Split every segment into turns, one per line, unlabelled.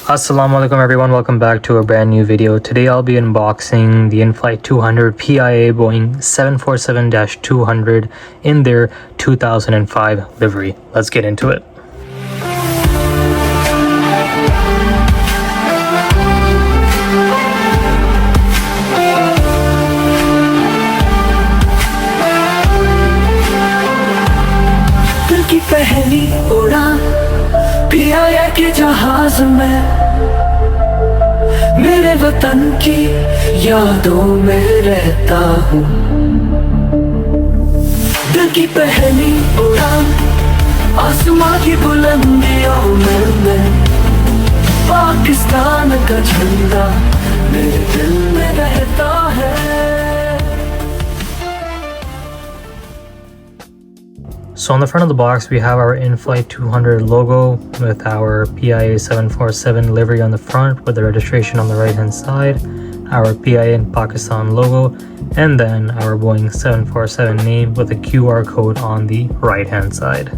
Assalamu alaikum everyone, welcome back to a brand new video. Today I'll be unboxing the INFLIGHT200 PIA Boeing 747-200 in their 2005 livery. Let's get into it.
PIA के जहाज में मेरे वतन की यादों में रहता हूँ। दिल की पहली उड़ान आसमां की बुलंदियों में मैं पाकिस्तान का झंडा मेरे दिल में रहता है।
So on the front of the box, we have our INFLIGHT200 logo with our PIA 747 livery on the front with the registration on the right hand side, our PIA in Pakistan logo, and then our Boeing 747 name with a QR code on the right hand side.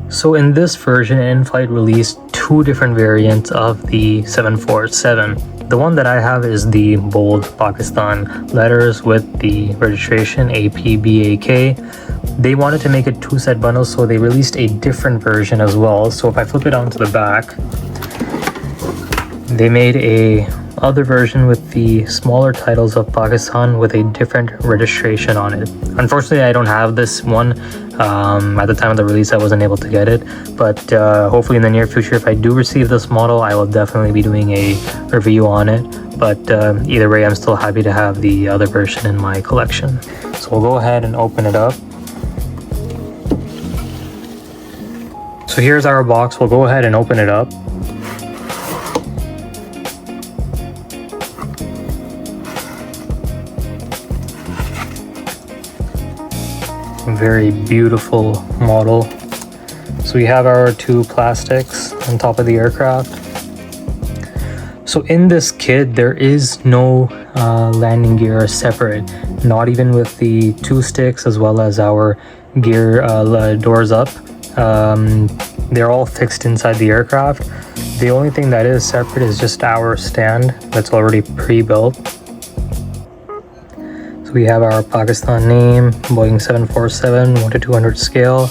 So in this version, InFlight released two different variants of the 747. The one that I have is the bold Pakistan letters with the registration AP-BAK. They wanted to make it two set bundles, so they released a different version as well. So if I flip it onto the back, they made a other version with the smaller titles of Pakistan with a different registration on it. Unfortunately, I don't have this one. At the time of the release, I wasn't able to get it, but hopefully in the near future, if I do receive this model, I will definitely be doing a review on it. But either way, I'm still happy to have the other version in my collection. So we'll go ahead and open it up. So here's our box. We'll go ahead and open it up. Very beautiful model. So we have our two plastics on top of the aircraft. So in this kit, there is no landing gear separate, not even with the two sticks as well as our gear doors up. They're all fixed inside the aircraft. The only thing that is separate is just our stand that's already pre-built. So we have our Pakistan name, Boeing 747 1:200 scale,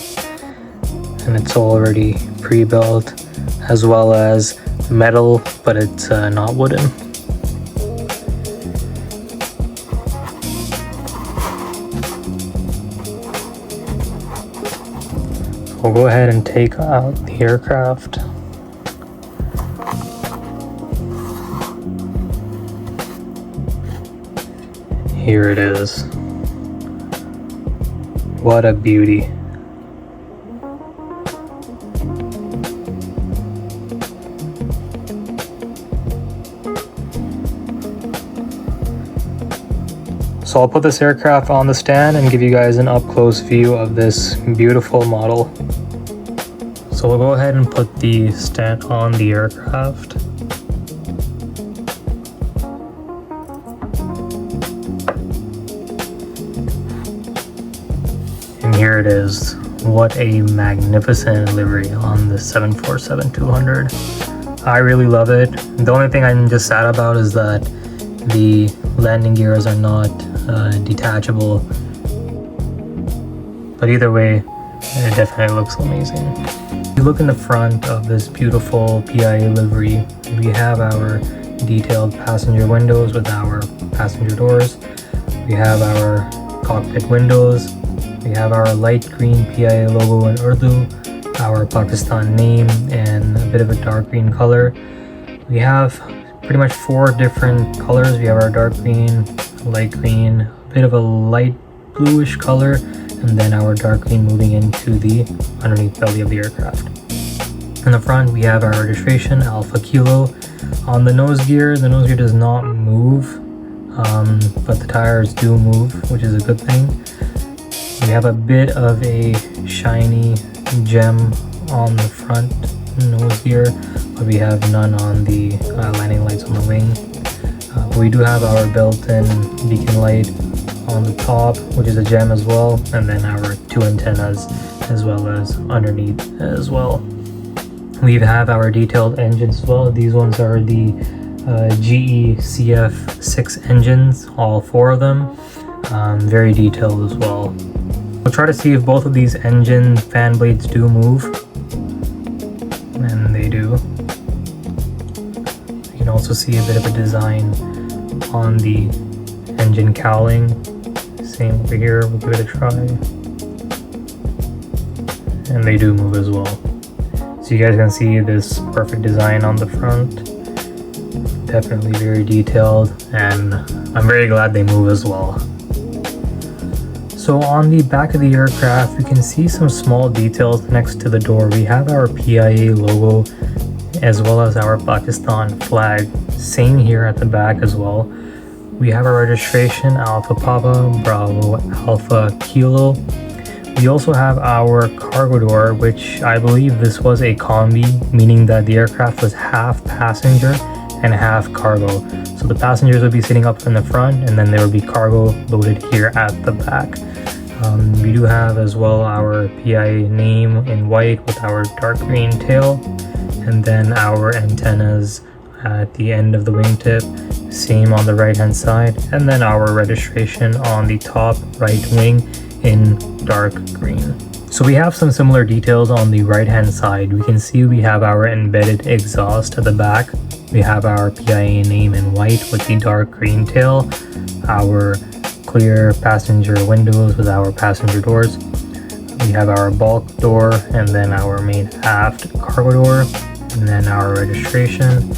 and it's already pre-built, as well as metal, but it's not wooden. We'll go ahead and take out the aircraft. Here it is. What a beauty. So I'll put this aircraft on the stand and give you guys an up-close view of this beautiful model. So we'll go ahead and put the stand on the aircraft. And here it is. What a magnificent livery on the 747-200. I really love it. The only thing I'm just sad about is that the landing gears are not detachable, but either way, it definitely looks amazing. If you look in the front of this beautiful PIA livery, we have our detailed passenger windows with our passenger doors. We have our cockpit windows. We have our light green PIA logo in Urdu, our Pakistan name, and a bit of a dark green color. We have pretty much four different colors. We have our dark green, light green, a bit of a light bluish color, and then our dark green moving into the underneath belly of the aircraft. In the front, we have our registration, Alpha Kilo. On the nose gear does not move, but the tires do move, which is a good thing. We have a bit of a shiny gem on the front nose gear, but we have none on the landing lights on the wing. We do have our built-in beacon light on the top, which is a gem as well, and then our two antennas as well as underneath as well. We have our detailed engines as well. These ones are the GE CF6 engines, all 4 of them. Very detailed as well. We'll try to see if both of these engine fan blades do move, and they do. You can also see a bit of a design on the engine cowling. Same over here, we'll give it a try. And they do move as well. So you guys can see this perfect design on the front. Definitely very detailed, and I'm very glad they move as well. So on the back of the aircraft, we can see some small details next to the door. We have our PIA logo as well as our Pakistan flag. Same here at the back as well. We have our registration, Alpha Papa, Bravo, Alpha Kilo. We also have our cargo door, which I believe this was a combi, meaning that the aircraft was half passenger and half cargo. So the passengers would be sitting up in the front, and then there would be cargo loaded here at the back. We do have as well our PIA name in white with our dark green tail, and then our antennas at the end of the wingtip, same on the right hand side, and then our registration on the top right wing in dark green. So we have some similar details on the right hand side. We can see we have our embedded exhaust at the back. We have our PIA name in white with the dark green tail, our clear passenger windows with our passenger doors. We have our bulk door, and then our main aft cargo door, and then our registration.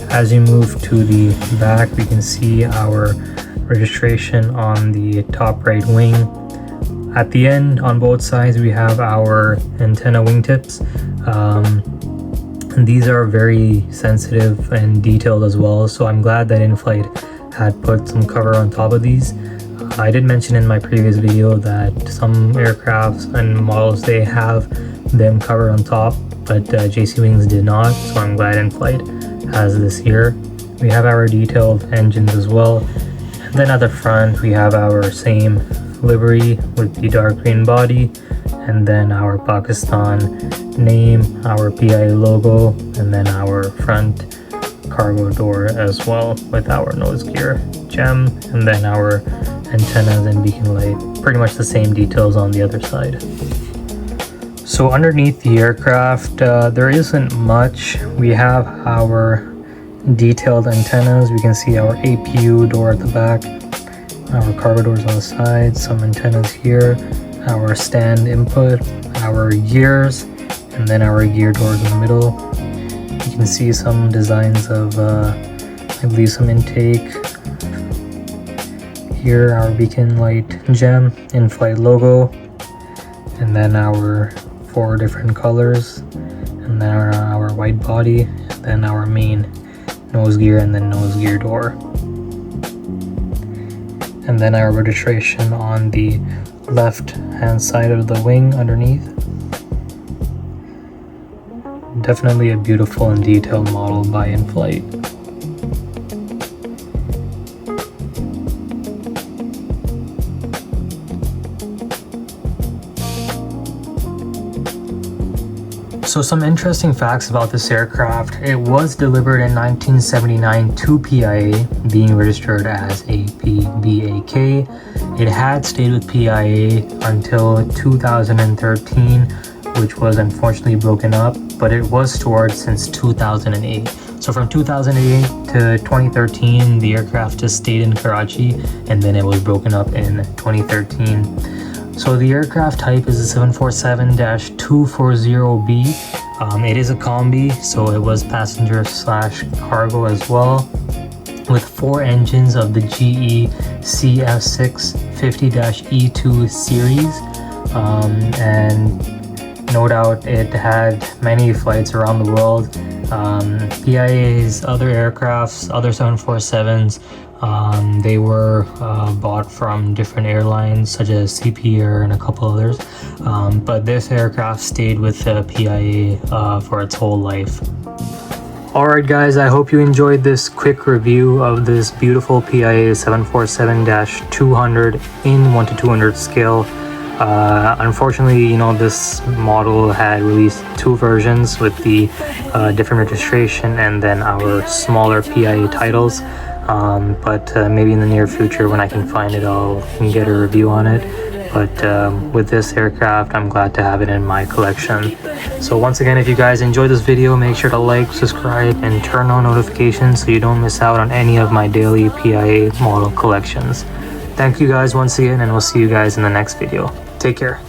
As you move to the back, we can see our registration on the top right wing. At the end, on both sides, we have our antenna wingtips. And these are very sensitive and detailed as well, so I'm glad that InFlight had put some cover on top of these. I did mention in my previous video that some aircrafts and models, they have them covered on top, but JC Wings did not, so I'm glad InFlight has this here. We have our detailed engines as well, and then at the front we have our same livery with the dark green body, and then our Pakistan name, our PIA logo, and then our front cargo door as well with our nose gear gem, and then our antennas and beacon light. Pretty much the same details on the other side. So underneath the aircraft, there isn't much. We have our detailed antennas. We can see our APU door at the back, our cargo doors on the side, some antennas here, our stand input, our gears, and then our gear doors in the middle. You can see some designs of, I believe, some intake. Here, our beacon light gem, InFlight logo, and then our 4 different colors, and then our white body, and then our main nose gear, and then nose gear door. And then our registration on the left hand side of the wing underneath. Definitely a beautiful and detailed model by InFlight. So some interesting facts about this aircraft. It was delivered in 1979 to PIA, being registered as AP-BAK. It had stayed with PIA until 2013, which was unfortunately broken up, but it was stored since 2008. So from 2008 to 2013, the aircraft just stayed in Karachi, and then it was broken up in 2013. So the aircraft type is a 747-240B. It is a combi, so it was passenger / cargo as well, with 4 engines of the GE CF6 50-E2 series, and no doubt it had many flights around the world. PIA's other aircrafts, other 747s, they were bought from different airlines such as CP Air and a couple others, but this aircraft stayed with PIA for its whole life. Alright guys, I hope you enjoyed this quick review of this beautiful PIA 747-200 in 1:200 scale. Unfortunately, you know, this model had released 2 versions with the different registration and then our smaller PIA titles. But maybe in the near future when I can find it, I'll get a review on it. But with this aircraft, I'm glad to have it in my collection. So once again, if you guys enjoyed this video, make sure to like, subscribe, and turn on notifications so you don't miss out on any of my daily PIA model collections. Thank you guys once again, and we'll see you guys in the next video. Take care.